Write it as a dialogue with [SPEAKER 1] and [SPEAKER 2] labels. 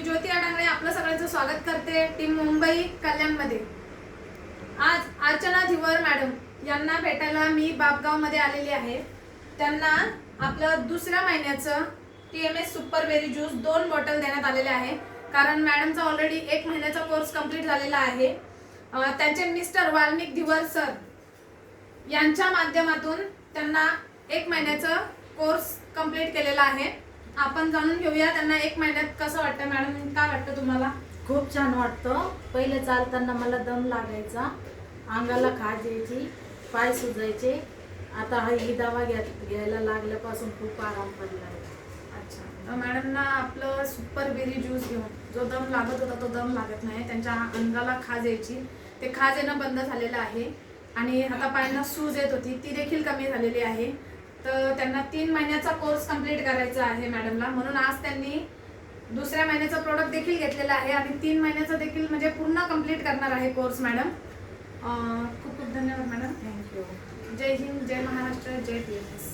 [SPEAKER 1] ज्योती अडांगळे आपलं सगळ्यांचं स्वागत करते टीम मुंबई कल्याणमध्ये। आज अर्चना धिवर मॅडम यांना भेटायला मी बापगावमध्ये आलेली आहे। त्यांना आपलं दुसऱ्या महिन्याचं TMS super berry juice 2 bottle देण्यात आलेले आहे, कारण मॅडमचा ऑलरेडी 1 महिन्याचा कोर्स कंप्लीट झालेला आहे। त्यांचे मिस्टर वाल्मिक धिवर सर यांच्या माध्यमातून त्यांना 1 महिन्याचा कोर्स कंप्लीट केलेला आहे। आपण जाणून घेऊया त्यांना 1 महिन्यात कसं वाटतं। मॅडम काय वाटतं तुम्हाला?
[SPEAKER 2] खूप छान वाटतं। पहिले चालताना मला दम लागायचा, अंगाला खाज यायची, पाय सुजायचे। आता ही दवा घ्यायला लागल्यापासून खूप आराम पडला आहे।
[SPEAKER 1] अच्छा, मॅडमना आपलं सुपर बेरी ज्यूस घेऊन जो दम लागत होता तो दम लागत नाही, त्यांच्या अंगाला खाज यायची, ते खाज येणं बंद झालेलं आहे आणि हातापायांना सूज येत होती ती देखील कमी झालेली आहे। तर त्यांना 3 महिन्याचा कोर्स कंप्लीट करायचा आहे मॅडमला, म्हणून आज त्यांनी दुसऱ्या महिन्याचा प्रोडक्ट देखील घेतलेला आहे आणि 3 महिन्याचा देखील म्हणजे पूर्ण कंप्लीट करणार आहे कोर्स मॅडम। खूप खूप धन्यवाद मॅडम।
[SPEAKER 2] थँक्यू।
[SPEAKER 1] जय हिंद, जय महाराष्ट्र, जय TMS।